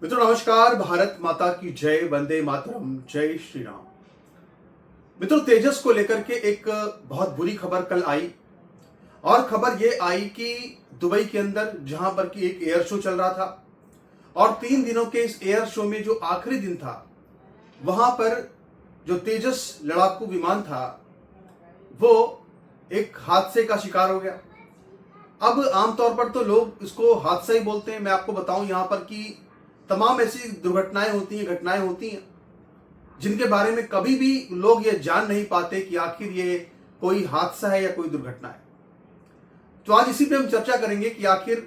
मित्रों नमस्कार। भारत माता की जय, वंदे मातरम, जय श्री राम। मित्रों, तेजस को लेकर के एक बहुत बुरी खबर कल आई और खबर ये आई कि दुबई के अंदर जहां पर कि एक एयर शो चल रहा था और 3 दिनों के इस एयर शो में जो आखिरी दिन था वहां पर जो तेजस लड़ाकू विमान था वो एक हादसे का शिकार हो गया। अब आमतौर पर तो लोग इसको हादसा ही बोलते हैं। मैं आपको बताऊं यहां पर कि तमाम ऐसी दुर्घटनाएं होती हैं, घटनाएं होती हैं जिनके बारे में कभी भी लोग ये जान नहीं पाते कि आखिर ये कोई हादसा है या कोई दुर्घटना है। तो आज इसी पे हम चर्चा करेंगे कि आखिर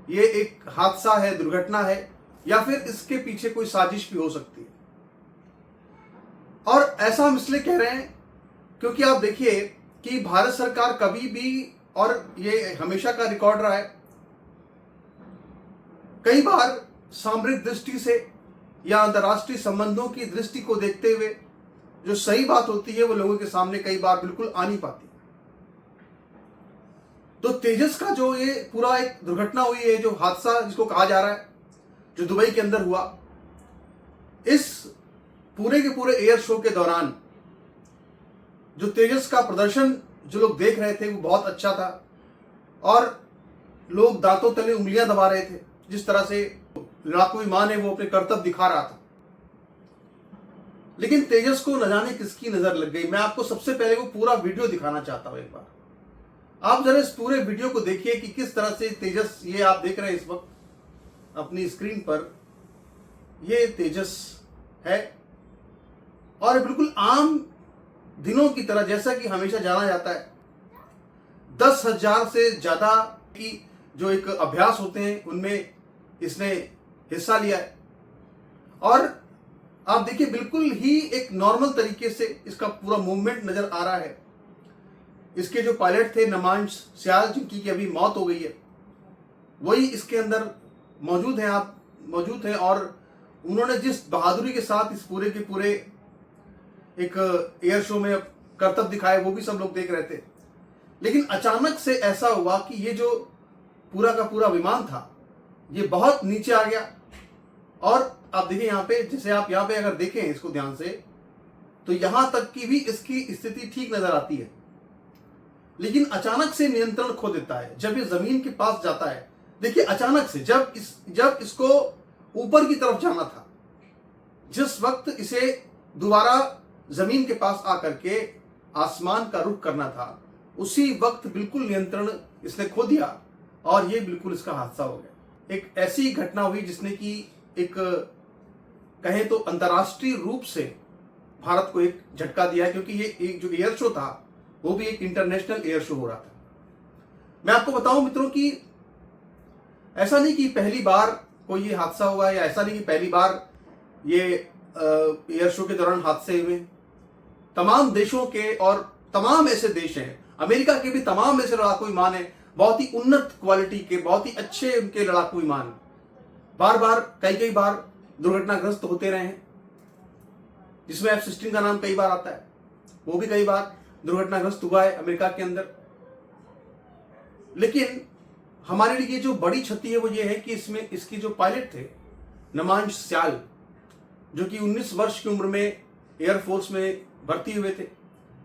ये एक हादसा है, दुर्घटना है या फिर इसके पीछे कोई साजिश भी हो सकती है। और ऐसा हम इसलिए कह रहे हैं क्योंकि आप देखिए कि भारत सरकार कभी भी, और ये हमेशा का रिकॉर्ड रहा है, कई बार सामरिक दृष्टि से या अंतर्राष्ट्रीय संबंधों की दृष्टि को देखते हुए जो सही बात होती है वो लोगों के सामने कई बार बिल्कुल आ नहीं पाती। तो तेजस का जो ये पूरा एक दुर्घटना हुई है, जो हादसा जिसको कहा जा रहा है, जो दुबई के अंदर हुआ, इस पूरे के पूरे एयर शो के दौरान जो तेजस का प्रदर्शन जो लोग देख रहे थे वो बहुत अच्छा था और लोग दांतों तले उंगलियां दबा रहे थे। जिस तरह से लड़ाकू विमान है वो अपने कर्तव्य दिखा रहा था, लेकिन तेजस को न जाने किसकी नजर लग गई। मैं आपको सबसे पहले वो पूरा वीडियो दिखाना चाहता हूं। एक बार आप जरा इस पूरे वीडियो को देखिए कि किस तरह से तेजस, ये आप देख रहे हैं इस वक्त अपनी स्क्रीन पर, ये तेजस है और बिल्कुल आम दिनों की तरह, जैसा कि हमेशा जाना जाता है, 10,000 से ज्यादा की जो एक अभ्यास होते हैं उनमें इसने हिस्सा लिया है। और आप देखिए बिल्कुल ही एक नॉर्मल तरीके से इसका पूरा मूवमेंट नजर आ रहा है। इसके जो पायलट थे नमांश सियाल, जिनकी की अभी मौत हो गई है, वही इसके अंदर मौजूद हैं, आप मौजूद हैं। और उन्होंने जिस बहादुरी के साथ इस पूरे के पूरे एक एयर शो में करतब दिखाए वो भी सब लोग देख रहे थे। लेकिन अचानक से ऐसा हुआ कि ये जो पूरा का पूरा विमान था ये बहुत नीचे आ गया। और आप देखिए यहाँ पे, जैसे आप यहाँ पे अगर देखें इसको ध्यान से, तो यहां तक की भी इसकी स्थिति ठीक नजर आती है, लेकिन अचानक से नियंत्रण खो देता है जब ये जमीन के पास जाता है। देखिए अचानक से जब इसको ऊपर की तरफ जाना था, जिस वक्त इसे दोबारा जमीन के पास आकर के आसमान का रुख करना था, उसी वक्त बिल्कुल नियंत्रण इसने खो दिया और ये बिल्कुल इसका हादसा हो गया। एक ऐसी घटना हुई जिसने कि एक कहें तो अंतर्राष्ट्रीय रूप से भारत को एक झटका दिया है, क्योंकि ये एक जो एयर शो था वो भी एक इंटरनेशनल एयर शो हो रहा था। मैं आपको बताऊं मित्रों कि ऐसा नहीं कि पहली बार कोई ये हादसा हुआ, या ऐसा नहीं कि पहली बार ये एयर शो के दौरान हादसे हुए। तमाम देशों के, और तमाम ऐसे देश हैं, अमेरिका के भी तमाम ऐसे लड़ाकू विमान हैं, बहुत ही उन्नत क्वालिटी के, बहुत ही अच्छे उनके लड़ाकू विमान बार बार कई बार दुर्घटनाग्रस्त होते रहे हैं, जिसमें F-16 का नाम कई बार आता है। वो भी कई बार दुर्घटनाग्रस्त हुआ है अमेरिका के अंदर। लेकिन हमारे लिए जो बड़ी क्षति है वो ये है कि इसमें इसकी जो पायलट थे नमांश सियाल, जो कि 19 वर्ष की उम्र में एयरफोर्स में भर्ती हुए थे।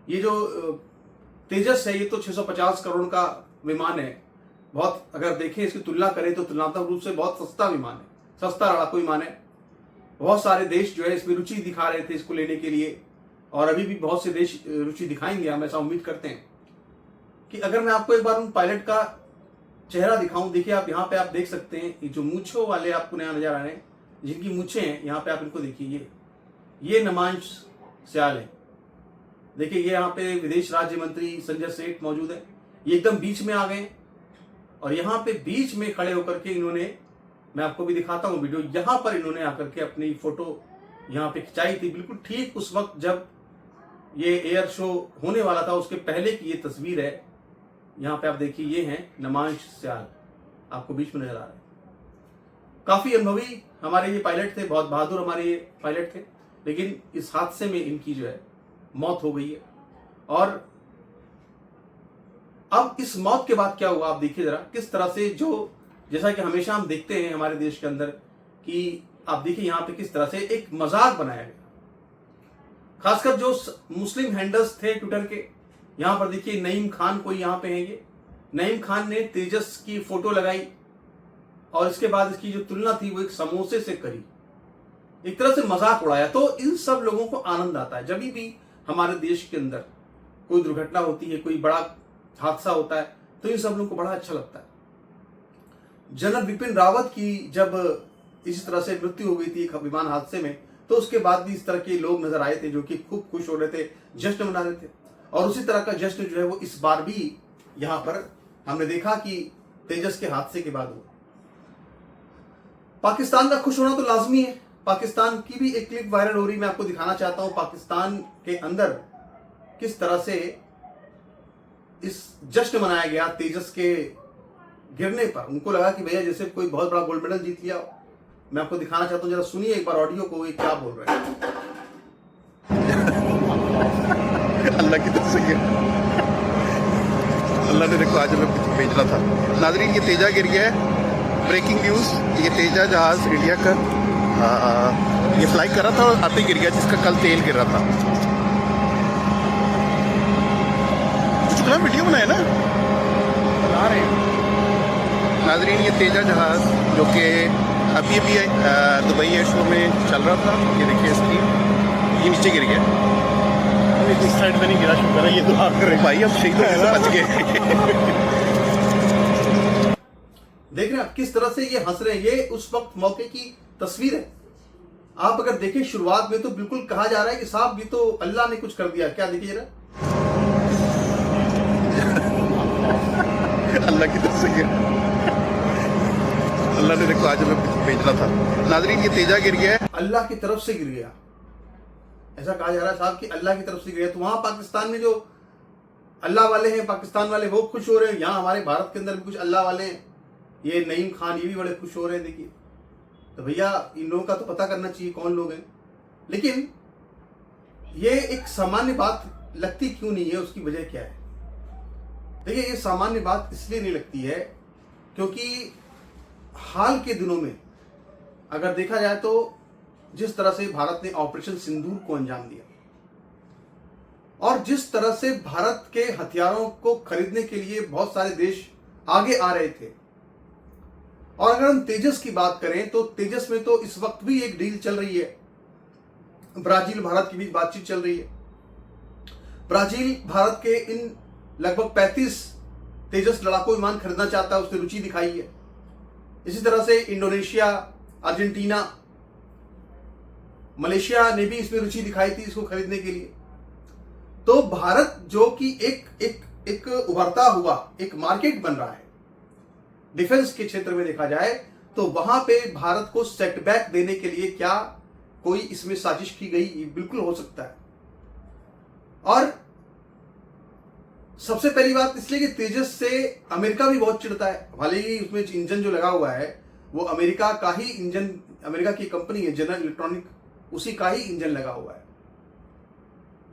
ये जो तेजस है ये तो 650 करोड़ का विमान है। बहुत, अगर देखें इसकी तुलना करें तो तुलनात्मक रूप से बहुत सस्ता विमान है, सस्ता लड़ाकू विमान है। बहुत सारे देश जो है इसमें रुचि दिखा रहे थे इसको लेने के लिए, और अभी भी बहुत से देश रुचि दिखाएंगे, हम ऐसा उम्मीद करते हैं। कि अगर मैं आपको एक बार उन पायलट का चेहरा दिखाऊं, देखिए आप यहाँ पे आप देख सकते हैं, ये जो मूंछों वाले आपको नया नजर आ रहे हैं, जिनकी मूंछें हैं, यहाँ पे आप इनको देखिए, ये नमांश सियाल है। देखिए ये यहाँ पे विदेश राज्य मंत्री संजय सेठ मौजूद है, ये एकदम बीच में आ गए और यहाँ पे बीच में खड़े होकर के इन्होंने, मैं आपको भी दिखाता हूँ वीडियो, यहाँ पर इन्होंने आकर के अपनी फोटो यहाँ पे खिंचाई थी। बिल्कुल ठीक उस वक्त जब ये एयर शो होने वाला था, उसके पहले की ये तस्वीर है। यहाँ पे आप देखिए, ये हैं नमांश सियाल, आपको बीच में नजर आ रहे हैं। काफी अनुभवी हमारे ये पायलट थे, बहुत बहादुर हमारे ये पायलट थे, लेकिन इस हादसे में इनकी जो है मौत हो गई है। और अब इस मौत के बाद क्या हुआ आप देखिए जरा, किस तरह से, जो जैसा कि हमेशा हम देखते हैं हमारे देश के अंदर कि आप देखिए यहां पे किस तरह से एक मजाक बनाया गया, खासकर जो मुस्लिम हैंडल्स थे ट्विटर के। यहां पर देखिए नईम खान कोई यहां पे है, ये नईम खान ने तेजस की फोटो लगाई और इसके बाद इसकी जो तुलना थी वो एक समोसे से करी, एक तरह से मजाक उड़ाया। तो इन सब लोगों को आनंद आता है जब भी हमारे देश के अंदर कोई दुर्घटना होती है, कोई बड़ा हादसा होता है, तो इन सब लोगों को बड़ा अच्छा लगता है। जनरल बिपिन रावत की जब इसी तरह से मृत्यु हो गई थी एक विमान हादसे में, तो उसके बाद भी इस तरह के लोग नजर आए थे जो कि खूब खुश हो रहे थे, जश्न मना रहे थे। और उसी तरह का जश्न जो है वो इस बार भी यहां पर हमने देखा कि तेजस के हादसे के बाद हुआ। पाकिस्तान का खुश होना तो लाजमी है। पाकिस्तान की भी एक क्लिप वायरल हो रही, मैं आपको दिखाना चाहता हूं पाकिस्तान के अंदर किस तरह से इस जश्न मनाया गया तेजस के गिरने पर। उनको लगा कि भैया जैसे कोई बहुत बड़ा गोल्ड मेडल जीत लिया। मैं आपको दिखाना चाहता हूं, जरा सुनिए एक बार ऑडियो को, ये क्या बोल रहे हैं। अल्लाह की तरफ से अल्लाह ने देखो आज हमें कुछ भेजना था। नाजरीन ये तेजा गिर गया है, ब्रेकिंग न्यूज़। ये तेजा जहाज इंडिया का ये फ्लाई कर रहा था और आते गिर गया, जिसका कल तेल गिर रहा था। कुछ वीडियो बनाया ना, बना रहे हैं। नाजरीन ये तेजा जहाज जो कि अभी दुबई एयर शो में चल रहा था, ये देखिए इसकी, ये नीचे गिर गया। इस साइड में नहीं गिरा, शुक्र है। ये तो आप कर रहे भाई, अब शहीद से बच गए। देख रहे हैं आप किस तरह से ये हंस रहे हैं। ये उस वक्त मौके की तस्वीर है। आप अगर देखें शुरुआत में तो बिल्कुल कहा जा रहा है कि साहब ये तो अल्लाह ने कुछ कर दिया। क्या देखिए जरा, अल्लाह की तरफ से अल्लाह ने देखो आज हमें कुछ भेजना था। नाजरीन ये तेजा गिर गया है, अल्लाह की तरफ से गिर गया, ऐसा कहा जा रहा है साहब कि अल्लाह की तरफ से गिर गया। तो वहां पाकिस्तान में जो अल्लाह वाले हैं, पाकिस्तान वाले, वो खुश हो रहे हैं। यहाँ हमारे भारत के अंदर भी कुछ अल्लाह वाले हैं, ये नईम खान, ये भी बड़े खुश हो रहे हैं। देखिए तो भैया इन लोगों का तो पता करना चाहिए कौन लोग हैं। लेकिन ये एक सामान्य बात लगती क्यों नहीं है, उसकी वजह क्या है? देखिए ये सामान्य बात इसलिए नहीं लगती है क्योंकि हाल के दिनों में अगर देखा जाए तो जिस तरह से भारत ने ऑपरेशन सिंदूर को अंजाम दिया और जिस तरह से भारत के हथियारों को खरीदने के लिए बहुत सारे देश आगे आ रहे थे, और अगर हम तेजस की बात करें तो तेजस में तो इस वक्त भी एक डील चल रही है, ब्राजील भारत के बीच बातचीत चल रही है। ब्राजील भारत के इन लगभग 35 तेजस लड़ाकू विमान खरीदना चाहता है, उसने रुचि दिखाई है। इसी तरह से इंडोनेशिया, अर्जेंटीना, मलेशिया ने भी इसमें रुचि दिखाई थी इसको खरीदने के लिए। तो भारत जो कि एक उभरता हुआ एक मार्केट बन रहा है डिफेंस के क्षेत्र में देखा जाए, तो वहां पे भारत को सेटबैक देने के लिए क्या कोई इसमें साजिश की गई? बिल्कुल हो सकता है। और सबसे पहली बात इसलिए कि तेजस से अमेरिका भी बहुत चिढ़ता है। भले ही उसमें इंजन जो लगा हुआ है वो अमेरिका का ही इंजन, अमेरिका की कंपनी है जनरल इलेक्ट्रॉनिक, उसी का ही इंजन लगा हुआ है।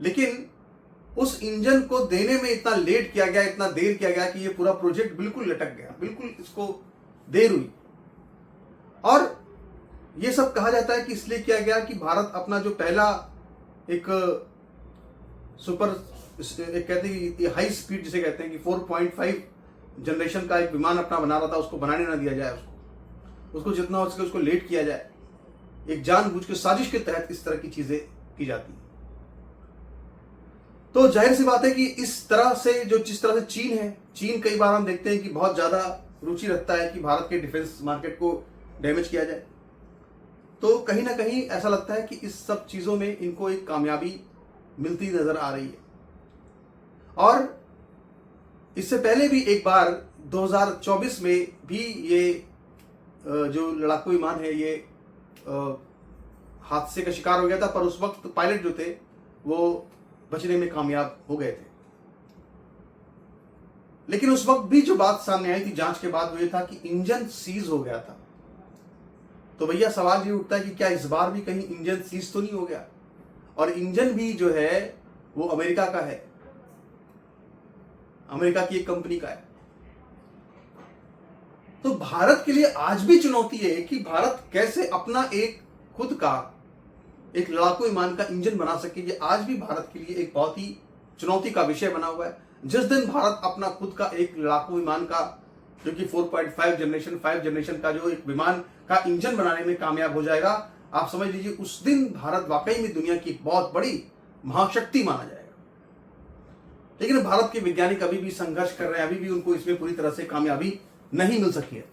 लेकिन उस इंजन को देने में इतना लेट किया गया, इतना देर किया गया कि ये पूरा प्रोजेक्ट बिल्कुल लटक गया, बिल्कुल इसको देर हुई। और ये सब कहा जाता है कि इसलिए किया गया कि भारत अपना जो पहला एक सुपर, एक कहते हैं कि हाई स्पीड जिसे कहते हैं कि 4.5 जनरेशन का एक विमान अपना बना रहा था, उसको बनाने ना दिया जाए, उसको जितना हो सके उसको लेट किया जाए। एक जानबूझ के साजिश के तहत इस तरह की चीजें की जाती हैं। तो जाहिर सी बात है कि इस तरह से जो जिस तरह से चीन है, चीन कई बार हम देखते हैं कि बहुत ज्यादा रुचि रखता है कि भारत के डिफेंस मार्केट को डैमेज किया जाए। तो कहीं ना कहीं ऐसा लगता है कि इस सब चीजों में इनको एक कामयाबी मिलती नजर आ रही है। और इससे पहले भी एक बार 2024 में भी ये जो लड़ाकू विमान है ये हादसे का शिकार हो गया था, पर उस वक्त पायलट जो थे वो बचने में कामयाब हो गए थे। लेकिन उस वक्त भी जो बात सामने आई थी जांच के बाद वो ये था कि इंजन सीज हो गया था। तो भैया सवाल ये उठता है कि क्या इस बार भी कहीं इंजन सीज तो नहीं हो गया? और इंजन भी जो है वो अमेरिका का है, अमेरिका की एक कंपनी का है। तो भारत के लिए आज भी चुनौती है कि भारत कैसे अपना एक खुद का एक लड़ाकू विमान का इंजन बना सके, ये आज भी भारत के लिए एक बहुत ही चुनौती का विषय बना हुआ है। जिस दिन भारत अपना खुद का एक लड़ाकू विमान का, जो कि 4.5 जनरेशन 5 जनरेशन का जो एक विमान का इंजन बनाने में कामयाब हो जाएगा, आप समझ लीजिए उस दिन भारत वाकई में दुनिया की बहुत बड़ी महाशक्ति माना जाएगा। लेकिन भारत के वैज्ञानिक अभी भी संघर्ष कर रहे हैं, अभी भी उनको इसमें पूरी तरह से कामयाबी नहीं मिल सकी है,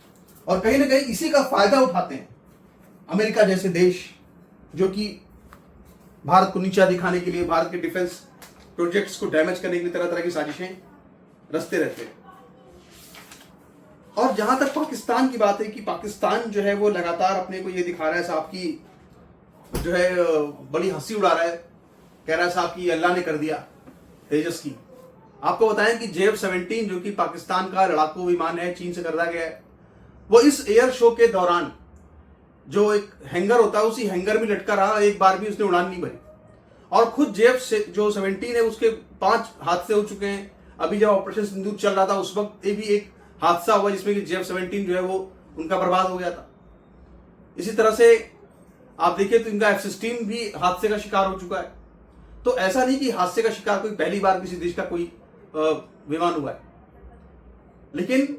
और कहीं ना कहीं इसी का फायदा उठाते हैं अमेरिका जैसे देश, जो कि भारत को नीचा दिखाने के लिए, भारत के डिफेंस प्रोजेक्ट्स को डैमेज करने के लिए तरह तरह की साजिशें रचते रहते हैं। और जहां तक पाकिस्तान की बात है कि पाकिस्तान जो है वो लगातार अपने को ये दिखा रहा है साहब की जो है बड़ी हंसी उड़ा रहा है, कह रहा है साहब कि अल्लाह ने कर दिया तेजस की। आपको बताएं कि JF-17 जो कि पाकिस्तान का लड़ाकू विमान है, चीन से खरीदा गया है, वो इस एयर शो के दौरान जो एक हैंगर होता है उसी हैंगर में लटका रहा, एक बार भी उसने उड़ान नहीं भरी। और खुद JF-17 है उसके 5 हादसे हो चुके हैं। अभी जब ऑपरेशन सिंदूर चल रहा था उस वक्त ये भी एक हादसा हुआ जिसमें कि JF-17 जो है वो उनका बर्बाद हो गया था। इसी तरह से आप देखिए तो इनका F-16 भी हादसे का शिकार हो चुका है। तो ऐसा नहीं कि हादसे का शिकार कोई पहली बार किसी देश का कोई विमान हुआ है। लेकिन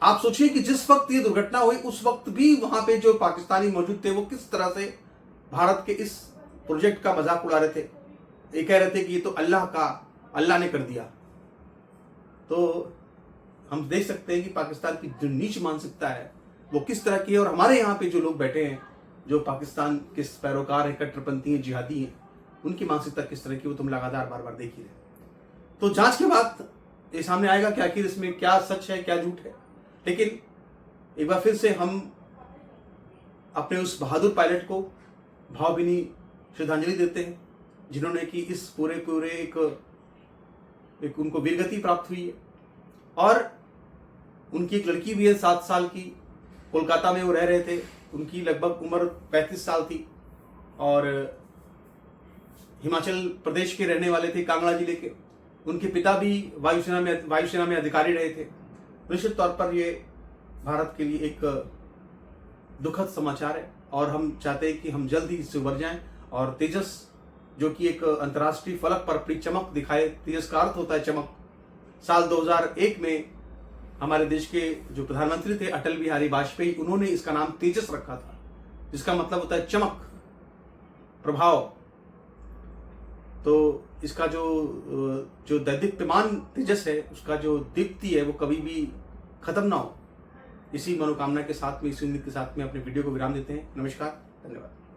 आप सोचिए कि जिस वक्त ये दुर्घटना हुई उस वक्त भी वहां पे जो पाकिस्तानी मौजूद थे वो किस तरह से भारत के इस प्रोजेक्ट का मजाक उड़ा रहे थे। ये कह रहे थे कि ये तो अल्लाह ने कर दिया। तो हम देख सकते हैं कि पाकिस्तान की जो नीच मानसिकता है वो किस तरह की है, और हमारे यहाँ पे जो लोग बैठे हैं जो पाकिस्तान के पैरोकार हैं, कट्टरपंथी हैं, जिहादी हैं, उनकी मानसिकता किस तरह की वो तुम लगातार बार बार देख ही रहे। तो जांच के बाद ये सामने आएगा कि आखिर इसमें क्या सच है क्या झूठ है। लेकिन एक बार फिर से हम अपने उस बहादुर पायलट को भावभीनी श्रद्धांजलि देते हैं जिन्होंने कि इस पूरे एक उनको वीरगति प्राप्त हुई है। और उनकी एक लड़की भी है 7 साल की, कोलकाता में वो रह रहे थे, उनकी लगभग उम्र 35 साल थी और हिमाचल प्रदेश के रहने वाले थे, कांगड़ा जिले के। उनके पिता भी वायुसेना में अधिकारी रहे थे। निश्चित तौर पर ये भारत के लिए एक दुखद समाचार है और हम चाहते हैं कि हम जल्द ही इससे उबर जाएं और तेजस जो कि एक अंतर्राष्ट्रीय फलक पर अपनी चमक दिखाए, तेजस का अर्थ होता है चमक। साल 2001 में हमारे देश के जो प्रधानमंत्री थे अटल बिहारी वाजपेयी, उन्होंने इसका नाम तेजस रखा था, जिसका मतलब होता है चमक, प्रभाव। तो इसका जो दैदीप्यमान तेजस है, उसका जो दीप्ति है वो कभी भी खत्म ना हो, इसी मनोकामना के साथ में, इसी उम्मीद के साथ में अपने वीडियो को विराम देते हैं। नमस्कार, धन्यवाद।